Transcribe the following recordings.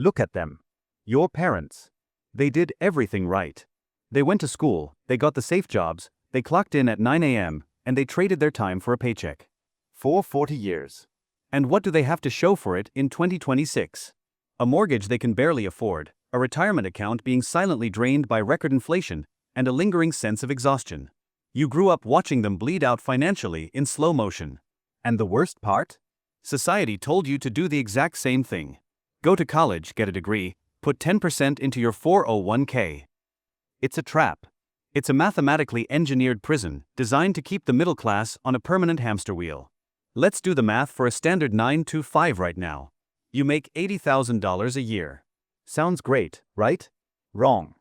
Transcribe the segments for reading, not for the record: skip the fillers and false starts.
Look at them. Your parents. They did everything right. They went to school, they got the safe jobs, they clocked in at 9 a.m., and they traded their time for a paycheck. For 40 years. And what do they have to show for it in 2026? A mortgage they can barely afford, a retirement account being silently drained by record inflation, and a lingering sense of exhaustion. You grew up watching them bleed out financially in slow motion. And the worst part? Society told you to do the exact same thing. Go to college, get a degree, put 10% into your 401k. It's a trap. It's a mathematically engineered prison designed to keep the middle class on a permanent hamster wheel. Let's do the math for a standard 9 to 5 right now. You make $80,000 a year. Sounds great, right? Wrong.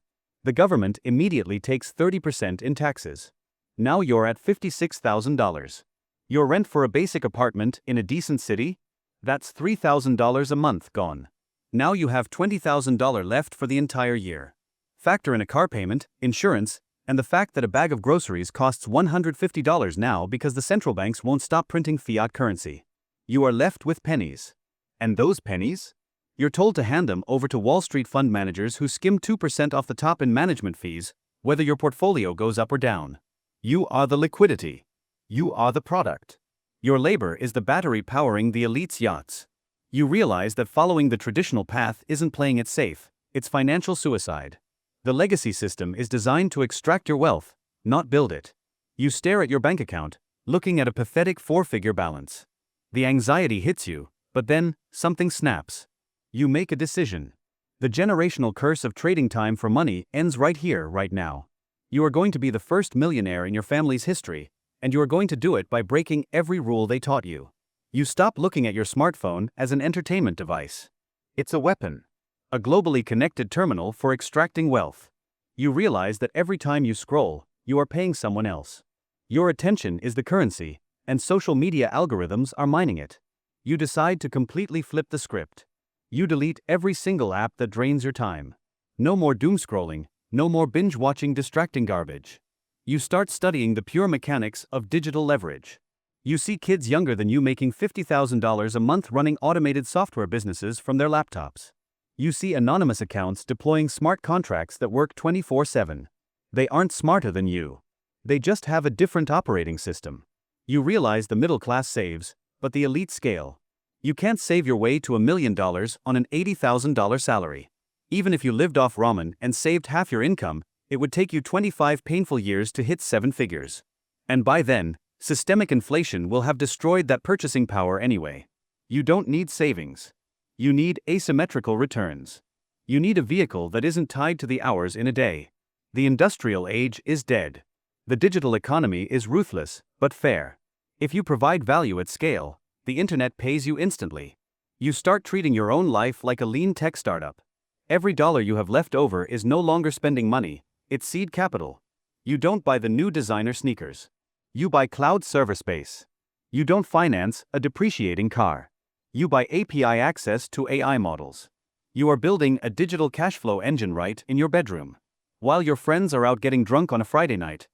The government immediately takes 30% in taxes. Now you're at $56,000. Your rent for a basic apartment in a decent city? That's $3,000 a month gone. Now you have $20,000 left for the entire year. Factor in a car payment, insurance, and the fact that a bag of groceries costs $150 now because the central banks won't stop printing fiat currency. You are left with pennies. And those pennies? You're told to hand them over to Wall Street fund managers who skim 2% off the top in management fees, whether your portfolio goes up or down. You are the liquidity. You are the product. Your labor is the battery powering the elite's yachts. You realize that following the traditional path isn't playing it safe, it's financial suicide. The legacy system is designed to extract your wealth, not build it. You stare at your bank account, looking at a pathetic 4-figure balance. The anxiety hits you, but then, something snaps. You make a decision. The generational curse of trading time for money ends right here, right now. You are going to be the first millionaire in your family's history, and you are going to do it by breaking every rule they taught you. You stop looking at your smartphone as an entertainment device. It's a weapon. A globally connected terminal for extracting wealth. You realize that every time you scroll, you are paying someone else. Your attention is the currency, and social media algorithms are mining it. You decide to completely flip the script. You delete every single app that drains your time. No more doom scrolling, no more binge-watching distracting garbage. You start studying the pure mechanics of digital leverage. You see kids younger than you making $50,000 a month running automated software businesses from their laptops. You see anonymous accounts deploying smart contracts that work 24/7. They aren't smarter than you. They just have a different operating system. You realize the middle class saves, but the elite scale. You can't save your way to $1 million on an $80,000 salary. Even if you lived off ramen and saved half your income, it would take you 25 painful years to hit 7 figures. And by then, systemic inflation will have destroyed that purchasing power anyway. You don't need savings. You need asymmetrical returns. You need a vehicle that isn't tied to the hours in a day. The industrial age is dead. The digital economy is ruthless, but fair. If you provide value at scale, the internet pays you instantly. You start treating your own life like a lean tech startup. Every dollar you have left over is no longer spending money, it's seed capital. You don't buy the new designer sneakers. You buy cloud server space. You don't finance a depreciating car. You buy API access to AI models. You are building a digital cash flow engine right in your bedroom. While your friends are out getting drunk on a Friday night,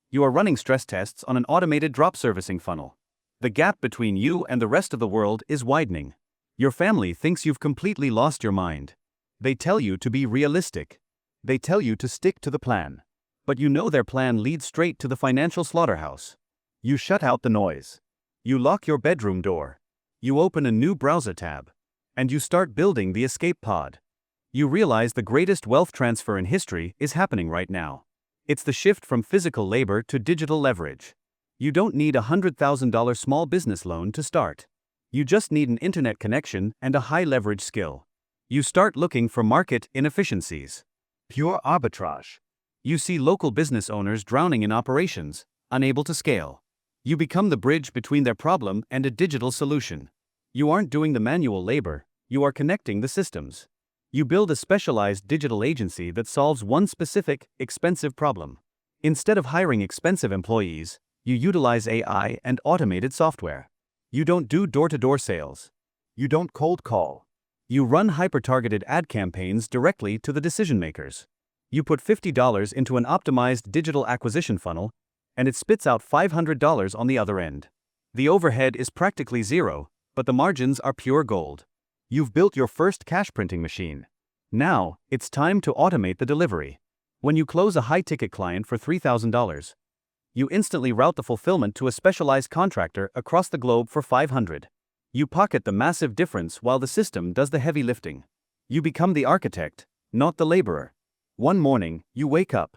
you are running stress tests on an automated drop servicing funnel. The gap between you and the rest of the world is widening. Your family thinks you've completely lost your mind. They tell you to be realistic. They tell you to stick to the plan. But you know their plan leads straight to the financial slaughterhouse. You shut out the noise. You lock your bedroom door. You open a new browser tab. And you start building the escape pod. You realize the greatest wealth transfer in history is happening right now. It's the shift from physical labor to digital leverage. You don't need a $100,000 small business loan to start. You just need an internet connection and a high leverage skill. You start looking for market inefficiencies. Pure arbitrage. You see local business owners drowning in operations, unable to scale. You become the bridge between their problem and a digital solution. You aren't doing the manual labor, you are connecting the systems. You build a specialized digital agency that solves one specific, expensive problem. Instead of hiring expensive employees, you utilize AI and automated software. You don't do door-to-door sales. You don't cold call. You run hyper-targeted ad campaigns directly to the decision-makers. You put $50 into an optimized digital acquisition funnel, and it spits out $500 on the other end. The overhead is practically zero, but the margins are pure gold. You've built your first cash printing machine. Now, it's time to automate the delivery. When you close a high-ticket client for $3,000, you instantly route the fulfillment to a specialized contractor across the globe for $500. You pocket the massive difference while the system does the heavy lifting. You become the architect, not the laborer. One morning, you wake up.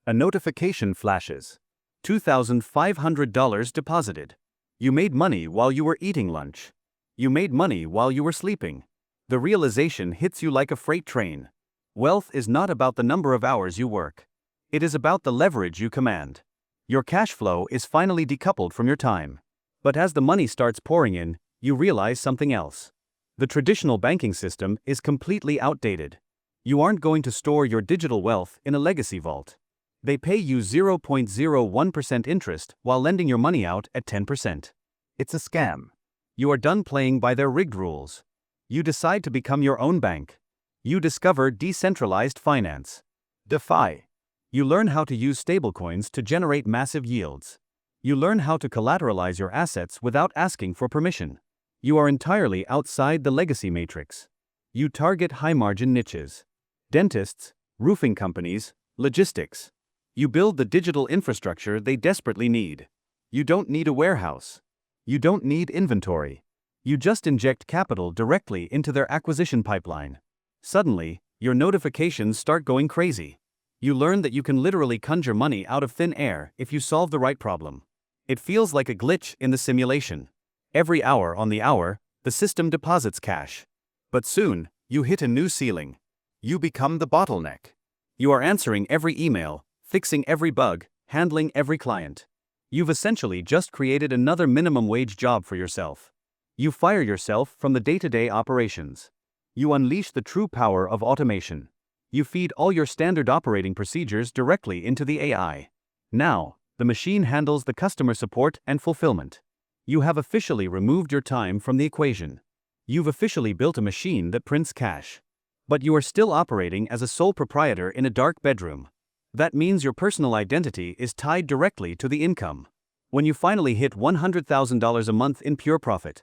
A notification flashes. $2,500 deposited. You made money while you were eating lunch. You made money while you were sleeping. The realization hits you like a freight train. Wealth is not about the number of hours you work. It is about the leverage you command. Your cash flow is finally decoupled from your time. But as the money starts pouring in, you realize something else. The traditional banking system is completely outdated. You aren't going to store your digital wealth in a legacy vault. They pay you 0.01% interest while lending your money out at 10%. It's a scam. You are done playing by their rigged rules. You decide to become your own bank. You discover decentralized finance. DeFi. You learn how to use stablecoins to generate massive yields. You learn how to collateralize your assets without asking for permission. You are entirely outside the legacy matrix. You target high-margin niches. Dentists, roofing companies, logistics. You build the digital infrastructure they desperately need. You don't need a warehouse. You don't need inventory. You just inject capital directly into their acquisition pipeline. Suddenly, your notifications start going crazy. You learn that you can literally conjure money out of thin air if you solve the right problem. It feels like a glitch in the simulation. Every hour on the hour, the system deposits cash. But soon, you hit a new ceiling. You become the bottleneck. You are answering every email, fixing every bug, handling every client. You've essentially just created another minimum wage job for yourself. You fire yourself from the day-to-day operations. You unleash the true power of automation. You feed all your standard operating procedures directly into the AI. Now, the machine handles the customer support and fulfillment. You have officially removed your time from the equation. You've officially built a machine that prints cash. But you are still operating as a sole proprietor in a dark bedroom. That means your personal identity is tied directly to the income. When you finally hit $100,000 a month in pure profit,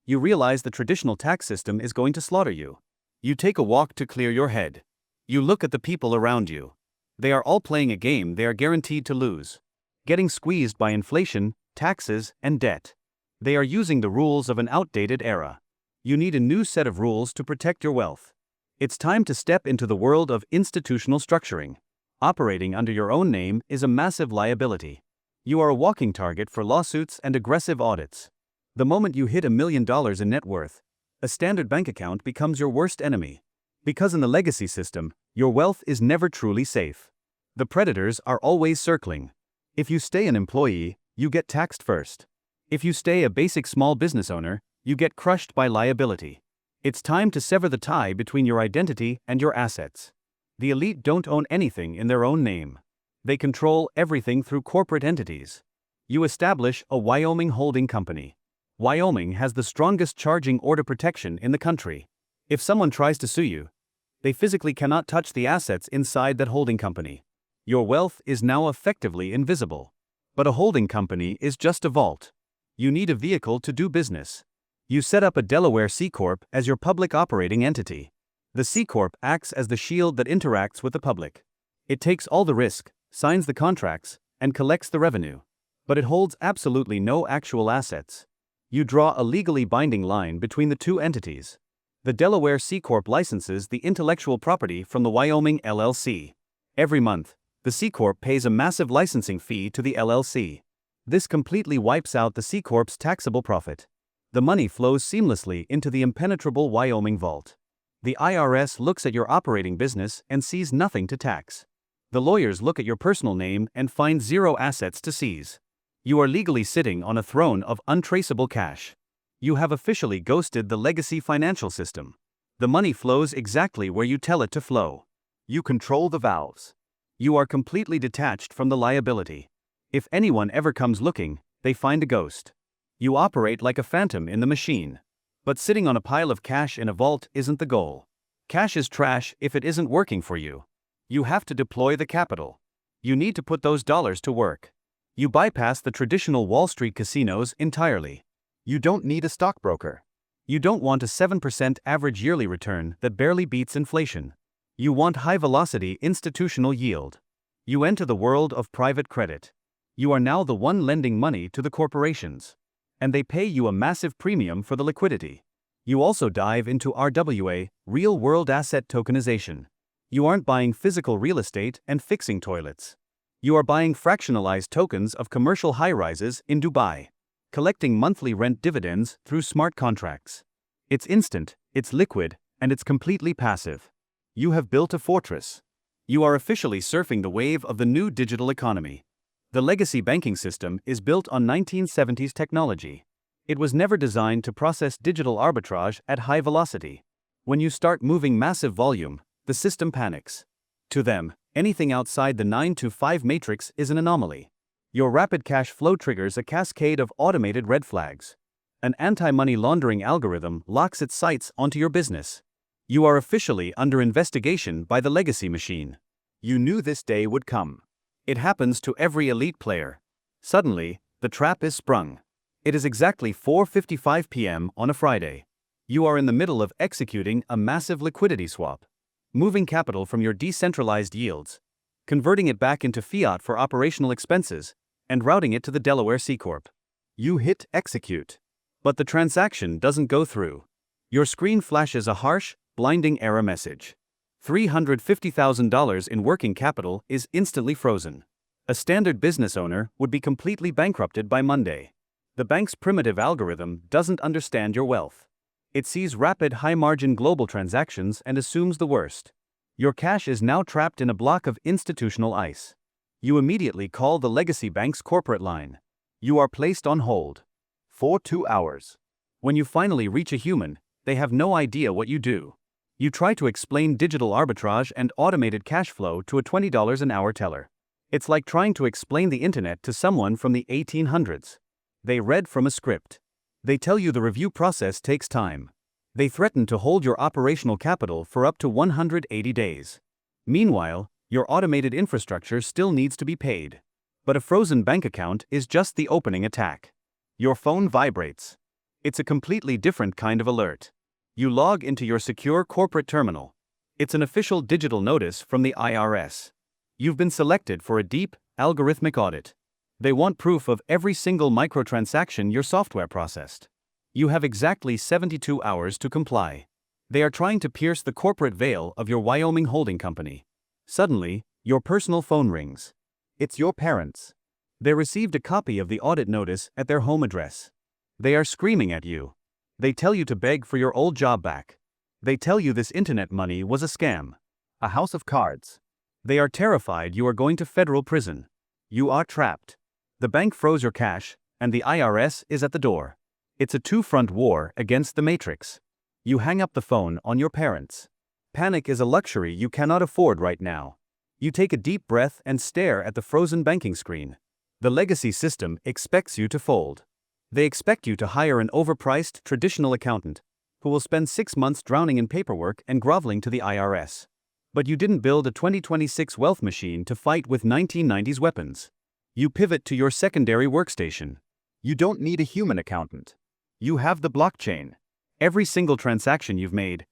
you realize the traditional tax system is going to slaughter you. You take a walk to clear your head. You look at the people around you. They are all playing a game they are guaranteed to lose. Getting squeezed by inflation, taxes, and debt. They are using the rules of an outdated era. You need a new set of rules to protect your wealth. It's time to step into the world of institutional structuring. Operating under your own name is a massive liability. You are a walking target for lawsuits and aggressive audits. The moment you hit $1 million in net worth, a standard bank account becomes your worst enemy. Because in the legacy system, your wealth is never truly safe. The predators are always circling. If you stay an employee, you get taxed first. If you stay a basic small business owner, you get crushed by liability. It's time to sever the tie between your identity and your assets. The elite don't own anything in their own name. They control everything through corporate entities. You establish a Wyoming Holding Company. Wyoming has the strongest charging order protection in the country. If someone tries to sue you, they physically cannot touch the assets inside that holding company. Your wealth is now effectively invisible. But a holding company is just a vault. You need a vehicle to do business. You set up a Delaware C-Corp as your public operating entity. The C-Corp acts as the shield that interacts with the public. It takes all the risk, signs the contracts, and collects the revenue. But it holds absolutely no actual assets. You draw a legally binding line between the two entities. The Delaware C-Corp licenses the intellectual property from the Wyoming LLC. Every month, the C-Corp pays a massive licensing fee to the LLC. This completely wipes out the C-Corp's taxable profit. The money flows seamlessly into the impenetrable Wyoming vault. The IRS looks at your operating business and sees nothing to tax. The lawyers look at your personal name and find zero assets to seize. You are legally sitting on a throne of untraceable cash. You have officially ghosted the legacy financial system. The money flows exactly where you tell it to flow. You control the valves. You are completely detached from the liability. If anyone ever comes looking, they find a ghost. You operate like a phantom in the machine. But sitting on a pile of cash in a vault isn't the goal. Cash is trash if it isn't working for you. You have to deploy the capital. You need to put those dollars to work. You bypass the traditional Wall Street casinos entirely. You don't need a stockbroker. You don't want a 7% average yearly return that barely beats inflation. You want high-velocity institutional yield. You enter the world of private credit. You are now the one lending money to the corporations. And they pay you a massive premium for the liquidity. You also dive into RWA, real-world asset tokenization. You aren't buying physical real estate and fixing toilets. You are buying fractionalized tokens of commercial high-rises in Dubai, collecting monthly rent dividends through smart contracts. It's instant, it's liquid, and it's completely passive. You have built a fortress. You are officially surfing the wave of the new digital economy. The legacy banking system is built on 1970s technology. It was never designed to process digital arbitrage at high velocity. When you start moving massive volume, the system panics. To them, anything outside the 9 to 5 matrix is an anomaly. Your rapid cash flow triggers a cascade of automated red flags. An anti-money laundering algorithm locks its sights onto your business. You are officially under investigation by the legacy machine. You knew this day would come. It happens to every elite player. Suddenly, the trap is sprung. It is exactly 4:55 p.m. on a Friday. You are in the middle of executing a massive liquidity swap, moving capital from your decentralized yields, converting it back into fiat for operational expenses, and routing it to the Delaware C-Corp. You hit execute. But the transaction doesn't go through. Your screen flashes a harsh, blinding error message. $350,000 in working capital is instantly frozen. A standard business owner would be completely bankrupted by Monday. The bank's primitive algorithm doesn't understand your wealth. It sees rapid high-margin global transactions and assumes the worst. Your cash is now trapped in a block of institutional ice. You immediately call the legacy bank's corporate line. You are placed on hold for 2 hours. When you finally reach a human, they have no idea what you do. You try to explain digital arbitrage and automated cash flow to a $20 an hour teller. It's like trying to explain the internet to someone from the 1800s. They read from a script. They tell you the review process takes time. They threaten to hold your operational capital for up to 180 days. Meanwhile, your automated infrastructure still needs to be paid. But a frozen bank account is just the opening attack. Your phone vibrates. It's a completely different kind of alert. You log into your secure corporate terminal. It's an official digital notice from the IRS. You've been selected for a deep, algorithmic audit. They want proof of every single microtransaction your software processed. You have exactly 72 hours to comply. They are trying to pierce the corporate veil of your Wyoming Holding Company. Suddenly, your personal phone rings. It's your parents. They received a copy of the audit notice at their home address. They are screaming at you. They tell you to beg for your old job back. They tell you this internet money was a scam. A house of cards. They are terrified you are going to federal prison. You are trapped. The bank froze your cash, and the IRS is at the door. It's a two-front war against the matrix. You hang up the phone on your parents. Panic is a luxury you cannot afford right now. You take a deep breath and stare at the frozen banking screen. The legacy system expects you to fold. They expect you to hire an overpriced traditional accountant who will spend 6 months drowning in paperwork and groveling to the IRS. But you didn't build a 2026 wealth machine to fight with 1990s weapons. You pivot to your secondary workstation. You don't need a human accountant. You have the blockchain. Every single transaction you've made,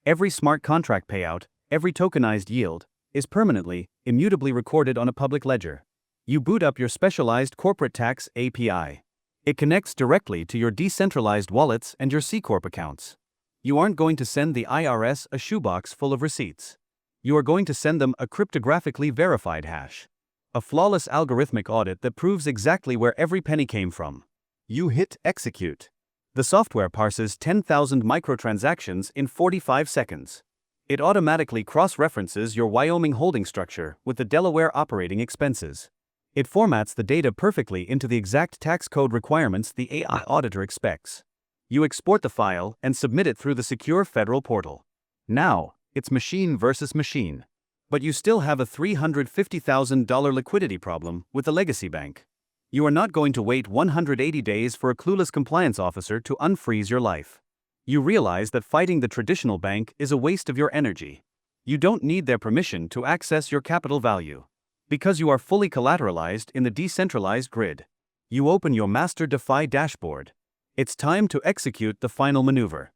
every smart contract payout, every tokenized yield, is permanently, immutably recorded on a public ledger. You boot up your specialized corporate tax API. It connects directly to your decentralized wallets and your C-Corp accounts. You aren't going to send the IRS a shoebox full of receipts. You are going to send them a cryptographically verified hash. A flawless algorithmic audit that proves exactly where every penny came from. You hit execute. The software parses 10,000 microtransactions in 45 seconds. It automatically cross-references your Wyoming holding structure with the Delaware operating expenses. It formats the data perfectly into the exact tax code requirements the AI auditor expects. You export the file and submit it through the secure federal portal. Now, it's machine versus machine. But you still have a $350,000 liquidity problem with the legacy bank. You are not going to wait 180 days for a clueless compliance officer to unfreeze your life. You realize that fighting the traditional bank is a waste of your energy. You don't need their permission to access your capital value. Because you are fully collateralized in the decentralized grid. You open your master DeFi dashboard. It's time to execute the final maneuver.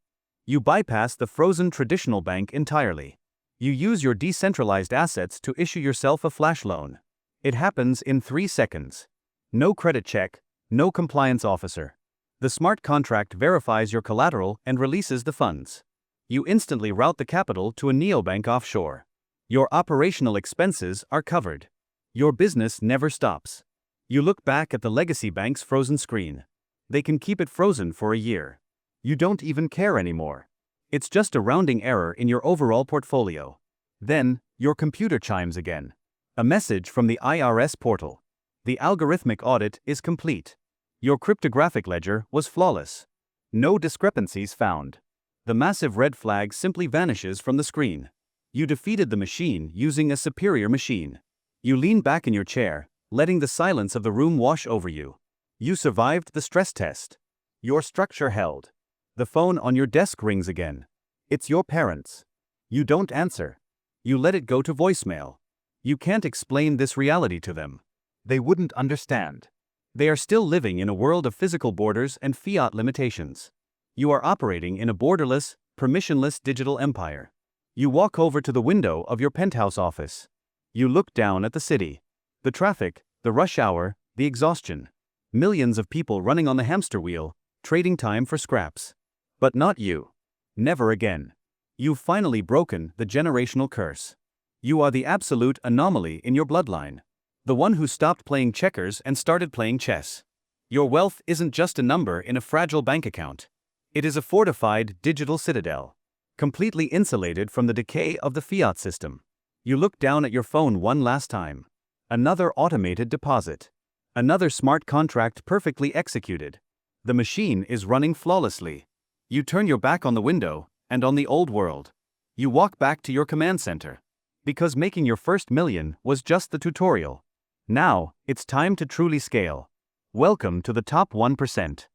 You bypass the frozen traditional bank entirely. You use your decentralized assets to issue yourself a flash loan. It happens in 3 seconds. No credit check, no compliance officer. The smart contract verifies your collateral and releases the funds. You instantly route the capital to a neobank offshore. Your operational expenses are covered. Your business never stops. You look back at the legacy bank's frozen screen. They can keep it frozen for a year. You don't even care anymore. It's just a rounding error in your overall portfolio. Then, your computer chimes again. A message from the IRS portal. The algorithmic audit is complete. Your cryptographic ledger was flawless. No discrepancies found. The massive red flag simply vanishes from the screen. You defeated the machine using a superior machine. You lean back in your chair, letting the silence of the room wash over you. You survived the stress test. Your structure held. The phone on your desk rings again. It's your parents. You don't answer. You let it go to voicemail. You can't explain this reality to them. They wouldn't understand. They are still living in a world of physical borders and fiat limitations. You are operating in a borderless, permissionless digital empire. You walk over to the window of your penthouse office. You look down at the city. The traffic, the rush hour, the exhaustion. Millions of people running on the hamster wheel, trading time for scraps. But not you. Never again. You've finally broken the generational curse. You are the absolute anomaly in your bloodline. The one who stopped playing checkers and started playing chess. Your wealth isn't just a number in a fragile bank account. It is a fortified digital citadel, completely insulated from the decay of the fiat system. You look down at your phone one last time. Another automated deposit. Another smart contract perfectly executed. The machine is running flawlessly. You turn your back on the window and on the old world. You walk back to your command center. Because making your first million was just the tutorial. Now, it's time to truly scale. Welcome to the top 1%.